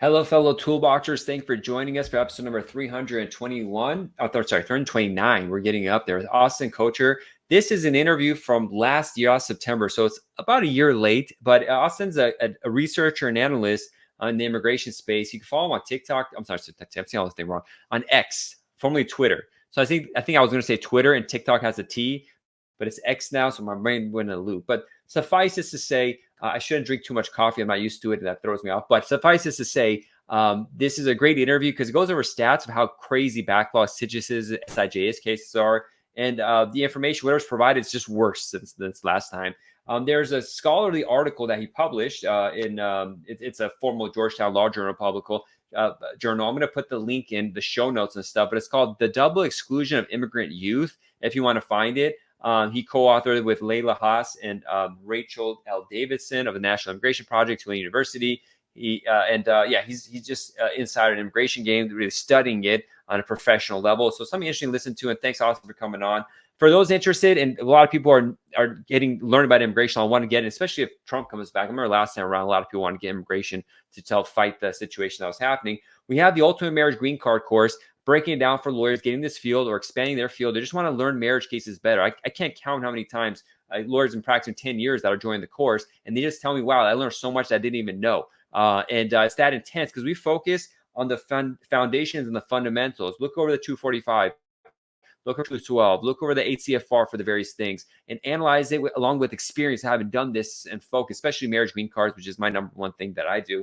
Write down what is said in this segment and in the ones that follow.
Hello, fellow Toolboxers. Thanks for joining us for episode number 321. Oh, sorry, 329. We're getting up there with Austin Kocher. This is an interview from last year, September. So it's about a year late, but Austin's a researcher and analyst in the immigration space. You can follow him on TikTok. I'm sorry, I'm saying all this thing wrong. On X, formerly Twitter. So I think I was going to say Twitter and TikTok has a T, but it's X now. So my brain went in a loop. But suffice it to say, I shouldn't drink too much coffee. I'm not used to it, and that throws me off. But suffice it to say, this is a great interview because it goes over stats of how crazy Backlogs, SIJs, SIJs cases are, and the information, whatever's provided, is just worse since last time. There's a scholarly article that he published it's a formal Georgetown Law Journal journal. I'm going to put the link in the show notes and stuff, but it's called "The Double Exclusion of Immigrant Youth." If you want to find it. He co-authored with Layla Haas and Rachel L. Davidson of the National Immigration Project, Tulane University. He's just inside an immigration game, really studying it on a professional level. So something interesting to listen to. And thanks, Austin, for coming on. For those interested, and a lot of people are learning about immigration. I want to get it, especially if Trump comes back. I remember last time around, a lot of people want to get immigration to help fight the situation that was happening. We have the Ultimate Marriage Green Card course, breaking it down for lawyers getting this field or expanding their field. They just want to learn marriage cases better. I can't count how many times lawyers been practicing 10 years that are joining the course, and they just tell me, wow, I learned so much that I didn't even know. It's that intense because we focus on the foundations and the fundamentals. Look over the 245. Look over 212. Look over the 8 CFR for the various things and analyze it along with experience, having done this and focus, especially marriage green cards, which is my number one thing that I do.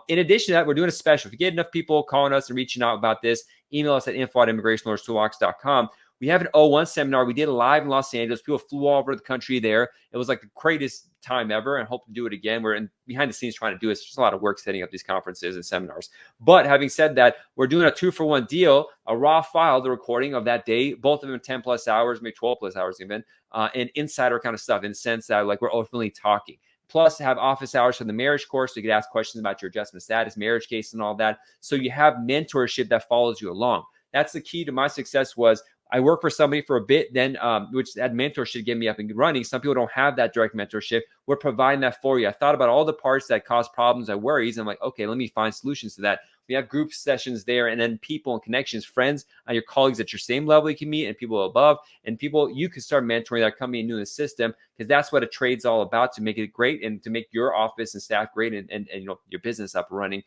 In addition to that, we're doing a special. If you get enough people calling us and reaching out about this, email us at info@immigrationlawyerstoolbox.com. We have an O1 seminar. We did live in Los Angeles. People flew all over the country there. It was like the greatest time ever, and hope to do it again. We're behind the scenes trying to do it. It's just a lot of work setting up these conferences and seminars. But having said that, we're doing a 2-for-1 deal, a raw file, the recording of that day, both of them 10 plus hours, maybe 12 plus hours even, and insider kind of stuff in the sense that like we're openly talking. Plus, have office hours for the marriage course. So you could ask questions about your adjustment status, marriage case, and all that. So you have mentorship that follows you along. That's the key to my success. Was I worked for somebody for a bit, then which that mentorship get me up and running. Some people don't have that direct mentorship. We're providing that for you. I thought about all the parts that cause problems and worries. I'm like, okay, let me find solutions to that. We have group sessions there, and then people and connections, friends, your colleagues at your same level you can meet, and people above, and people you can start mentoring that are coming new in the system, because that's what a trade's all about, to make it great and to make your office and staff great and your business up and running.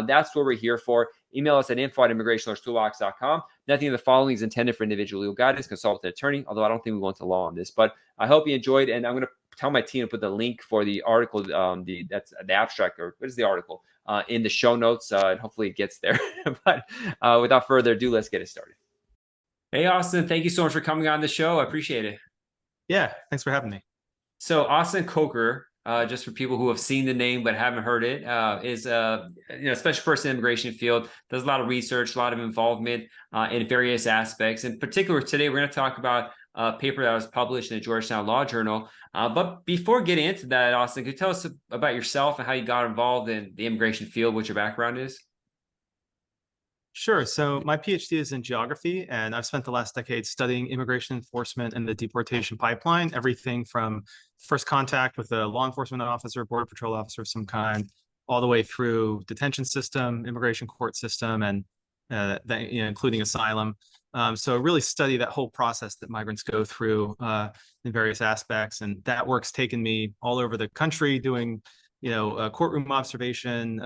That's what we're here for. Email us at info@immigrationlawyerstoolbox.com. Nothing of the following is intended for individual legal guidance. Consult an attorney, although I don't think we go into law on this. But I hope you enjoyed, and I'm going to tell my team to put the link for the article, that's the abstract, or what is the article, in the show notes, and hopefully it gets there. But without further ado, let's get it started. Hey, Austin, thank you so much for coming on the show. I appreciate it. Yeah, thanks for having me. So Austin Kocher, just for people who have seen the name but haven't heard it, is a special person in the immigration field, does a lot of research, a lot of involvement in various aspects. In particular, today we're going to talk about a paper that was published in the Georgetown Law Journal. But before getting into that, Austin, could you tell us about yourself and how you got involved in the immigration field, what your background is? Sure. So my PhD is in geography, and I've spent the last decade studying immigration enforcement and the deportation pipeline, everything from first contact with a law enforcement officer, border patrol officer of some kind, all the way through detention system, immigration court system, and including asylum. So really study that whole process that migrants go through in various aspects. And that work's taken me all over the country doing courtroom observation,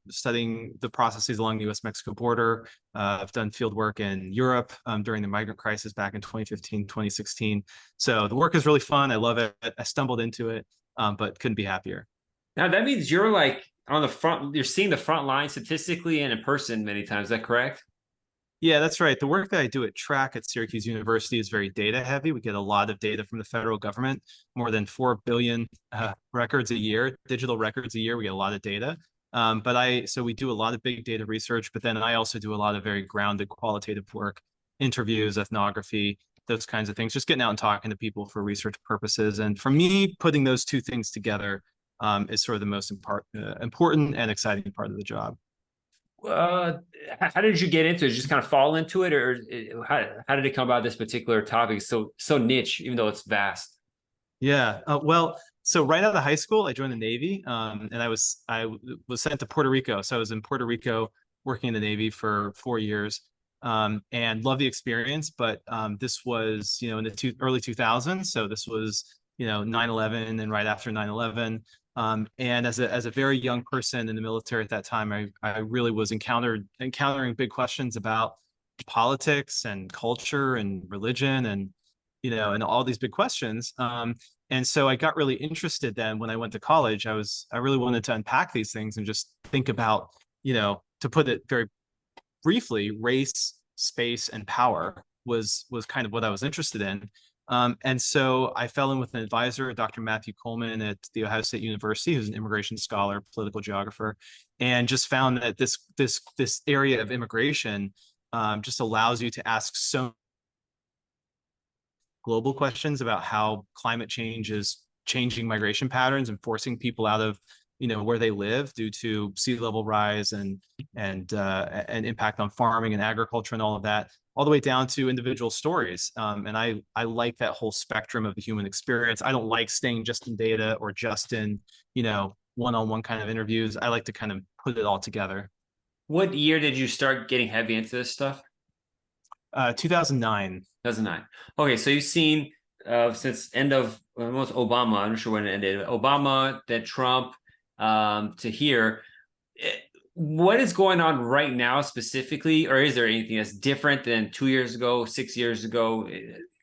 studying the processes along the U.S.-Mexico border. I've done field work in Europe during the migrant crisis back in 2015, 2016. So the work is really fun. I love it. I stumbled into it, but couldn't be happier. Now, that means you're like on the front, you're seeing the front line statistically and in person many times. Is that correct? Yeah, that's right. The work that I do at TRAC at Syracuse University is very data heavy. We get a lot of data from the federal government, more than 4 billion records a year, digital records a year. We get a lot of data. So we do a lot of big data research, but then I also do a lot of very grounded qualitative work, interviews, ethnography, those kinds of things, just getting out and talking to people for research purposes. And for me, putting those two things together is sort of the most important and exciting part of the job. How did you get into it? Did you just kind of fall into it, or how did it come about, this particular topic? So niche, even though it's vast. Yeah, well, So right out of high school, I joined the Navy, and I was sent to Puerto Rico. So I was in Puerto Rico working in the Navy for 4 years, and loved the experience. But this was, in the early 2000s. So this was, 9/11 and right after 9/11. And as a very young person in the military at that time, I really was encountering big questions about politics and culture and religion and and all these big questions. And so I got really interested then when I went to college. I really wanted to unpack these things and just think about, to put it very briefly, race, space, and power was kind of what I was interested in. And so I fell in with an advisor, Dr. Matthew Coleman at the Ohio State University, who's an immigration scholar, political geographer, and just found that this area of immigration just allows you to ask so global questions about how climate change is changing migration patterns and forcing people out of where they live due to sea level rise and impact on farming and agriculture and all of that, all the way down to individual stories. And I like that whole spectrum of the human experience. I don't like staying just in data or just in one-on-one kind of interviews. I like to kind of put it all together. What year did you start getting heavy into this stuff? 2009. 2009. Okay, so you've seen since end of almost Obama. I'm not sure when it ended. Obama, then Trump, to here. What is going on right now specifically, or is there anything that's different than 2 years ago, 6 years ago?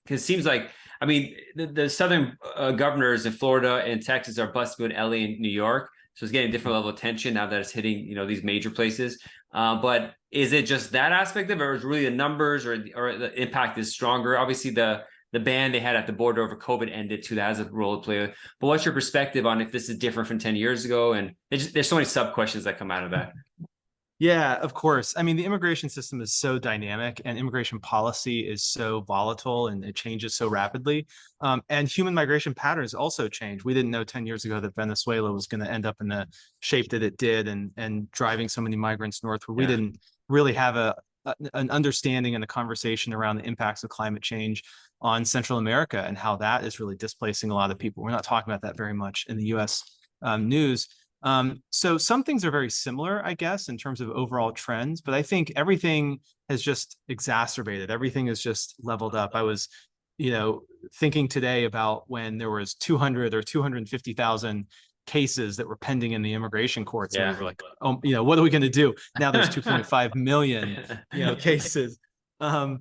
Because it seems like, I mean, the southern governors in Florida and Texas are busting with LA and New York. So it's getting a different level of attention now that it's hitting, these major places. But is it just that aspect of it, or is really the numbers or the impact is stronger? Obviously, the ban they had at the border over COVID ended too. That has a role to play. But what's your perspective on if this is different from 10 years ago? And there's so many sub questions that come out of that. Yeah, of course. I mean, the immigration system is so dynamic and immigration policy is so volatile and it changes so rapidly. And human migration patterns also change. We didn't know 10 years ago that Venezuela was going to end up in the shape that it did and driving so many migrants northward. We didn't really have an understanding and a conversation around the impacts of climate change on Central America and how that is really displacing a lot of people. We're not talking about that very much in the US news. So some things are very similar, I guess, in terms of overall trends, but I think everything has just exacerbated. Everything is just leveled up. I was, thinking today about when there was 200 or 250,000 cases that were pending in the immigration courts. And we were like, oh, what are we going to do? Now there's 2.5 million, cases. And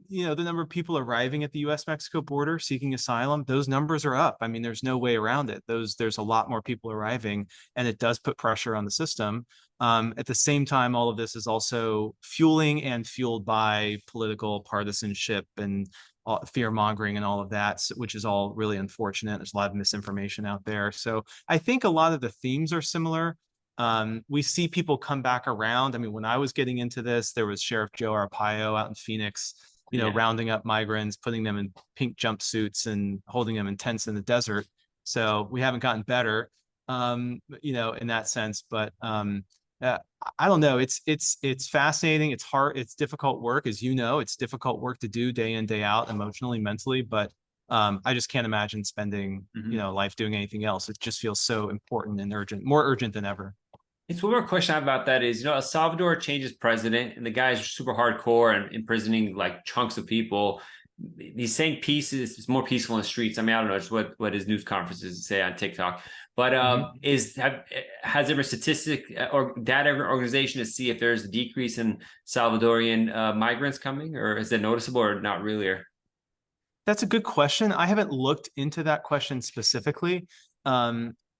the number of people arriving at the U.S.-Mexico border seeking asylum, those numbers are up. I mean, there's no way around it. There's a lot more people arriving, and it does put pressure on the system. At the same time, all of this is also fueled by political partisanship and fear mongering and all of that, which is all really unfortunate. There's a lot of misinformation out there. So I think a lot of the themes are similar. We see people come back around. I mean, when I was getting into this, there was Sheriff Joe Arpaio out in Phoenix, rounding up migrants, putting them in pink jumpsuits and holding them in tents in the desert. So we haven't gotten better, in that sense. But I don't know. It's fascinating. It's hard. It's difficult work, as it's difficult work to do day in, day out, emotionally, mentally. But I just can't imagine spending, life doing anything else. It just feels so important and urgent, more urgent than ever. It's one more question I have about that is, El Salvador changes president and the guy's super hardcore and imprisoning like chunks of people. He's saying peace is more peaceful in the streets. I mean, I don't know, it's what his news conferences say on TikTok. But has there been statistic or data organization to see if there's a decrease in Salvadorian migrants coming, or is it noticeable or not really? Or that's a good question. I haven't looked into that question specifically.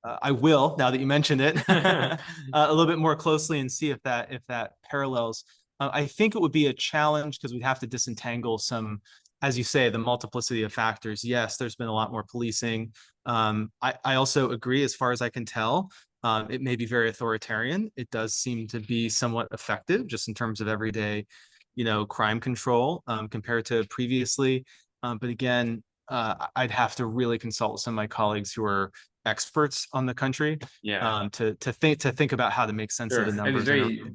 I will, now that you mentioned it, a little bit more closely and see if that parallels. I think it would be a challenge because we'd have to disentangle some, as you say, the multiplicity of factors. Yes, there's been a lot more policing. I also agree, as far as I can tell, it may be very authoritarian. It does seem to be somewhat effective just in terms of everyday, crime control compared to previously. But again, I'd have to really consult some of my colleagues who are experts on the country, to think about how to make sense of the numbers.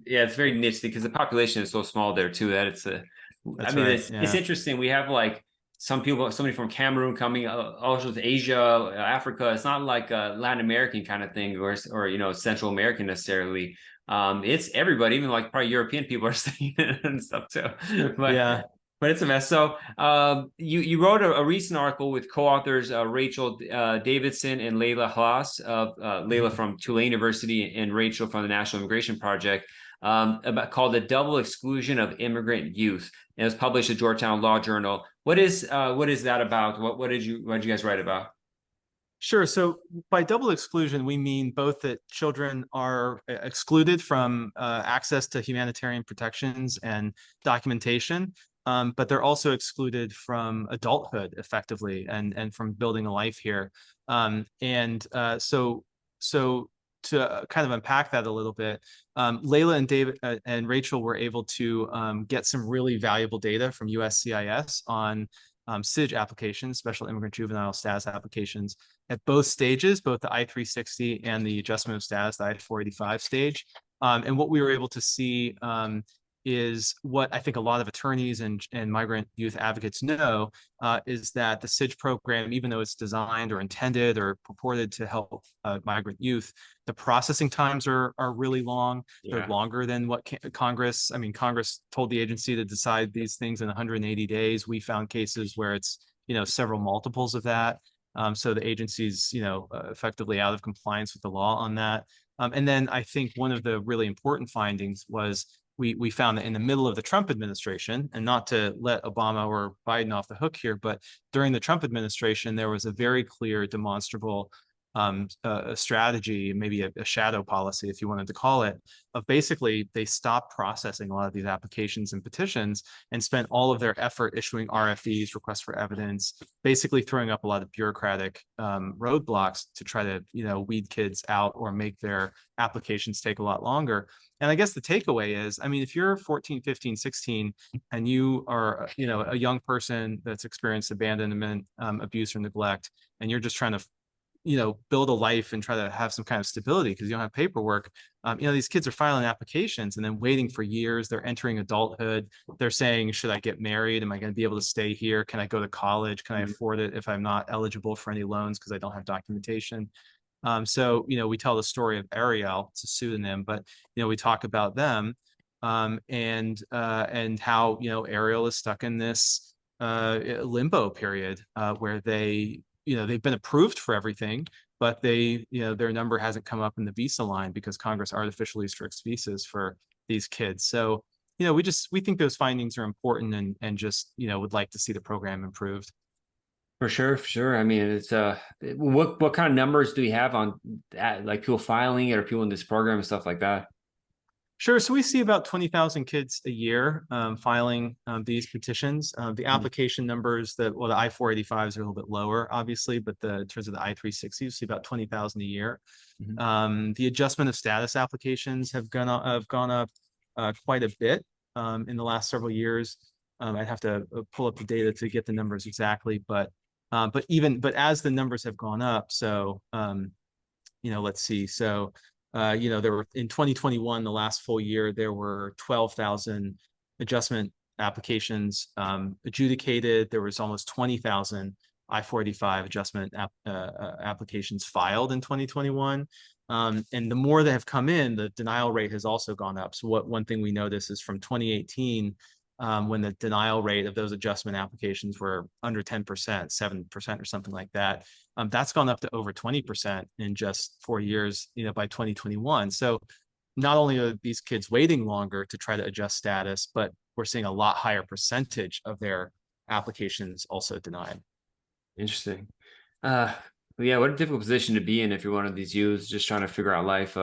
It's very niche because the population is so small there too that it's it's interesting. We have like some people, somebody from Cameroon coming, also to Asia, Africa. It's not like a Latin American kind of thing, or Central American necessarily. It's everybody, even like probably European people are studying it and stuff too. But Yeah. but it's a mess. So you wrote a recent article with co-authors Rachel Davidson and Layla Haas, Layla Mhm. from Tulane University and Rachel from the National Immigration Project, about called the double exclusion of immigrant youth. And it was published at Georgetown Law Journal. What is that about? What did you guys write about? Sure. So by double exclusion, we mean both that children are excluded from access to humanitarian protections and documentation, but they're also excluded from adulthood effectively and from building a life here. So to kind of unpack that a little bit, Layla and David and Rachel were able to get some really valuable data from USCIS on SIJ applications, special immigrant juvenile status applications, at both stages, both the I-360 and the adjustment of status, the I-485 stage. And what we were able to see is what I think a lot of attorneys and migrant youth advocates know, is that the SIJ program, even though it's designed or intended or purported to help migrant youth, the processing times are really long. They're longer than what Congress told the agency to decide these things in 180 days. We found cases where it's, several multiples of that. So the agency's, effectively out of compliance with the law on that. And then I think one of the really important findings was we found that in the middle of the Trump administration, and not to let Obama or Biden off the hook here, but during the Trump administration, there was a very clear, demonstrable a strategy, maybe a shadow policy, if you wanted to call it, of basically they stopped processing a lot of these applications and petitions and spent all of their effort issuing RFEs, requests for evidence, basically throwing up a lot of bureaucratic roadblocks to try to, weed kids out or make their applications take a lot longer. And I guess the takeaway is, if you're 14, 15, 16, and you are, a young person that's experienced abandonment, abuse, or neglect, and you're just trying to build a life and try to have some kind of stability because you don't have paperwork. These kids are filing applications and then waiting for years. They're entering adulthood. They're saying, should I get married? Am I going to be able to stay here? Can I go to college? Can I afford it if I'm not eligible for any loans because I don't have documentation? So we tell the story of Ariel. It's a pseudonym, but we talk about them, and how Ariel is stuck in this limbo period where they've been approved for everything, but their number hasn't come up in the visa line because Congress artificially restricts visas for these kids. So, we think those findings are important and just, would like to see the program improved. For sure, for sure. It's what kind of numbers do we have on that, like people filing it or people in this program and stuff like that? Sure. So we see about 20,000 kids a year filing these petitions. The application numbers, the I-485s are a little bit lower, obviously, but in terms of the I-360s, you see about 20,000 a year. The adjustment of status applications have gone up quite a bit in the last several years. I'd have to pull up the data to get the numbers exactly, but as the numbers have gone up, so let's see. So there were in 2021, the last full year, there were 12,000 adjustment applications adjudicated. There was almost 20,000 I-485 adjustment applications filed in 2021. And the more that have come in, the denial rate has also gone up. So one thing we notice is from 2018, when the denial rate of those adjustment applications were under 10%, 7% or something like that. That's gone up to over 20% in just 4 years, by 2021. So not only are these kids waiting longer to try to adjust status, but we're seeing a lot higher percentage of their applications also denied. Interesting. Yeah, what a difficult position to be in if you're one of these youths just trying to figure out life.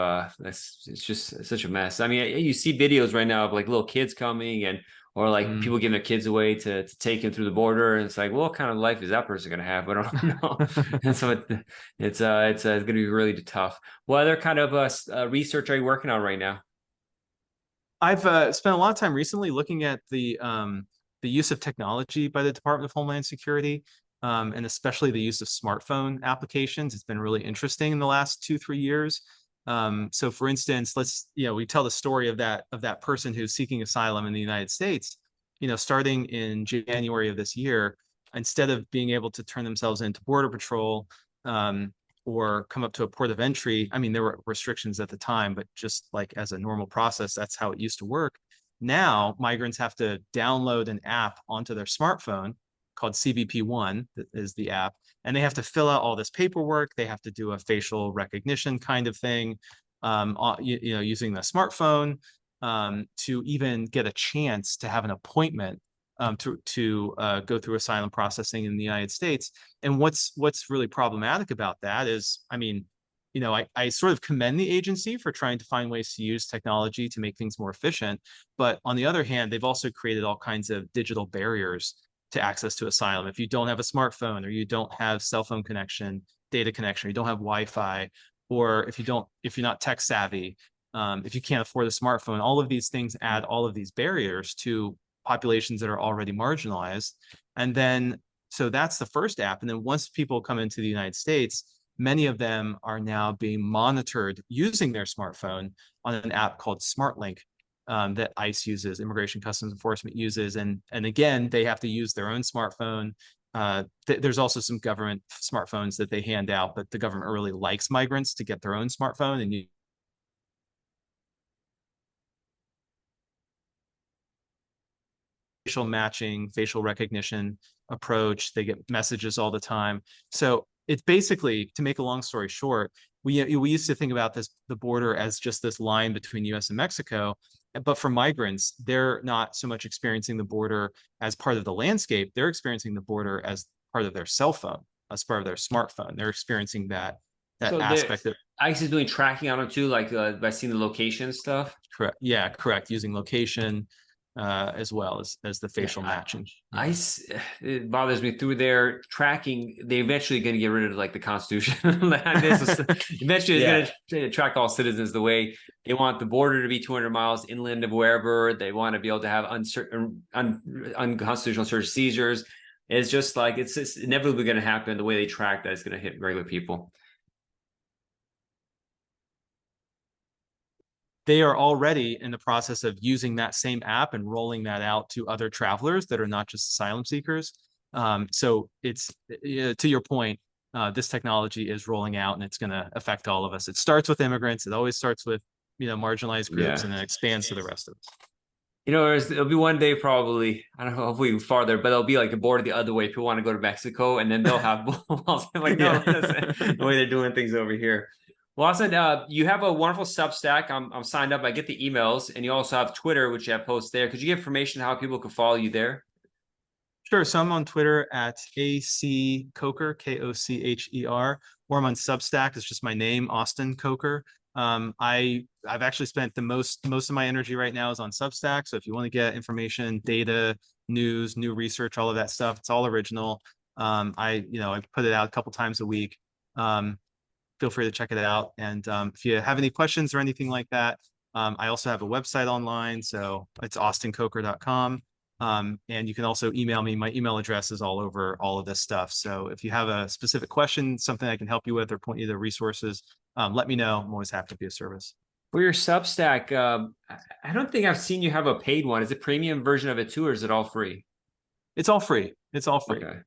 It's just such a mess. You see videos right now of like little kids coming or like people giving their kids away to take them through the border, and it's like, well, what kind of life is that person gonna have? I don't know. And so it's gonna be really tough. What other kind of research are you working on right now? I've spent a lot of time recently looking at the use of technology by the Department of Homeland Security, and especially the use of smartphone applications. It's been really interesting in the last 2-3 years. So for instance, we tell the story of that person who's seeking asylum in the United States. Starting in January of this year, instead of being able to turn themselves into Border Patrol, or come up to a port of entry. I mean, there were restrictions at the time, but just like as a normal process, that's how it used to work. Now, migrants have to download an app onto their smartphone called CBP1, that is the app, and they have to fill out all this paperwork. They have to do a facial recognition kind of thing, using the smartphone, to even get a chance to have an appointment, to go through asylum processing in the United States. And what's really problematic about that is, I mean, I sort of commend the agency for trying to find ways to use technology to make things more efficient. But on the other hand, they've also created all kinds of digital barriers to access to asylum. If you don't have a smartphone, or you don't have cell phone connection, data connection, or you don't have Wi-Fi, or if you're not tech savvy, if you can't afford a smartphone, all of these things add all of these barriers to populations that are already marginalized. And then, so that's the first app. And then once people come into the United States, many of them are now being monitored using their smartphone on an app called SmartLink, that ICE uses, Immigration Customs Enforcement uses. And again, they have to use their own smartphone. There's also some government smartphones that they hand out, but the government really likes migrants to get their own smartphone and facial matching, facial recognition approach. They get messages all the time. So it's basically, to make a long story short, we used to think about the border as just this line between US and Mexico. But for migrants, they're not so much experiencing the border as part of the landscape. They're experiencing the border as part of their cell phone, as part of their smartphone. They're experiencing that So aspect of ICE is doing tracking on them too, like by seeing the location stuff. correct. Yeah, correct. Using location, as well as the facial matching. ICE, it bothers me through their tracking. They're eventually going to get rid of like the Constitution. Eventually, it's going to track all citizens the way they want the border to be 200 miles inland of wherever. They want to be able to have unconstitutional search seizures. It's just like it's just inevitably going to happen. The way they track that is going to hit regular people. They are already in the process of using that same app and rolling that out to other travelers that are not just asylum seekers. So it's, to your point, this technology is rolling out and it's going to affect all of us. It starts with immigrants. It always starts with, marginalized groups, and then expands to the rest of us. It'll be one day probably, I don't know, hopefully farther, but it'll be like a border the other way. People want to go to Mexico, and then they'll have walls. Like, no, the way they're doing things over here. Well, Austin, you have a wonderful Substack. I'm signed up. I get the emails, and you also have Twitter, which you have posts there. Could you give information how people can follow you there? Sure. So I'm on Twitter at AC Kocher, Kocher, or I'm on Substack. It's just my name, Austin Kocher. I've actually spent the most of my energy right now is on Substack. So if you want to get information, data, news, new research, all of that stuff, it's all original. I put it out a couple times a week. Feel free to check it out. And if you have any questions or anything like that, I also have a website online. So it's austinkocher.com. And you can also email me. My email address is all over all of this stuff. So if you have a specific question, something I can help you with or point you to resources, let me know. I'm always happy to be of service. For your Substack, I don't think I've seen you have a paid one. Is it premium version of it too, or is it all free? It's all free. It's all free. Okay.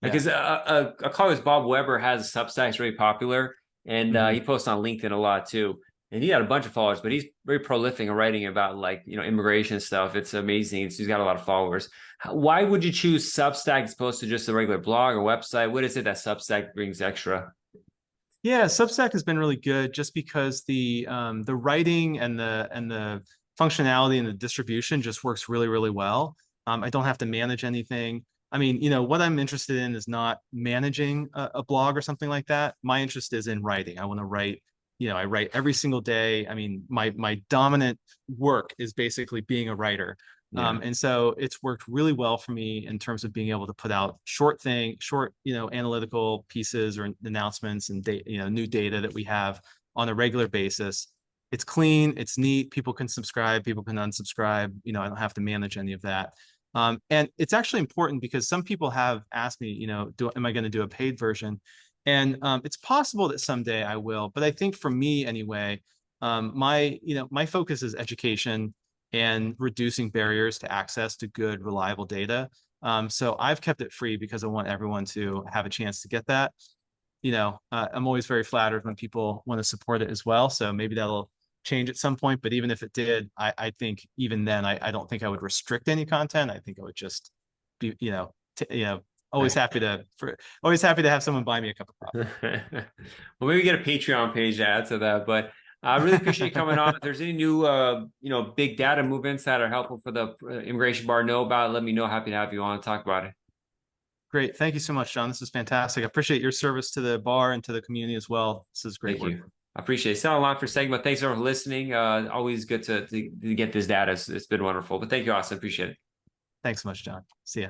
Because a colleague, Bob Weber, has a Substack. It's very popular. And he posts on LinkedIn a lot too. And he got a bunch of followers, but he's very prolific in writing about immigration stuff. It's amazing. He's got a lot of followers. Why would you choose Substack as opposed to just a regular blog or website? What is it that Substack brings extra? Yeah, Substack has been really good just because the writing and the functionality and the distribution just works really, really well. I don't have to manage anything. I mean, what I'm interested in is not managing a blog or something like that. My interest is in writing. I want to write, I write every single day. I mean, my dominant work is basically being a writer. Yeah. And so it's worked really well for me in terms of being able to put out short, analytical pieces or announcements and new data that we have on a regular basis. It's clean, it's neat. People can subscribe, people can unsubscribe. I don't have to manage any of that. And it's actually important because some people have asked me, am I going to do a paid version? And it's possible that someday I will, but I think for me anyway, my focus is education and reducing barriers to access to good, reliable data. So I've kept it free because I want everyone to have a chance to get that. I'm always very flattered when people want to support it as well. So maybe that'll change at some point. But even if it did, I think even then, I don't think I would restrict any content. I think I would just be, always happy to have someone buy me a cup of coffee. Well, maybe get a Patreon page to add to that. But I really appreciate you coming on. If there's any new, big data movements that are helpful for the immigration bar know about, let me know. Happy to have you on and talk about it. Great. Thank you so much, John. This is fantastic. I appreciate your service to the bar and to the community as well. This is great Thank work. you. I appreciate it. It's not a lot for a second, but thanks everyone for listening. Always good to get this data. It's been wonderful. But thank you, Austin. Appreciate it. Thanks so much, John. See ya.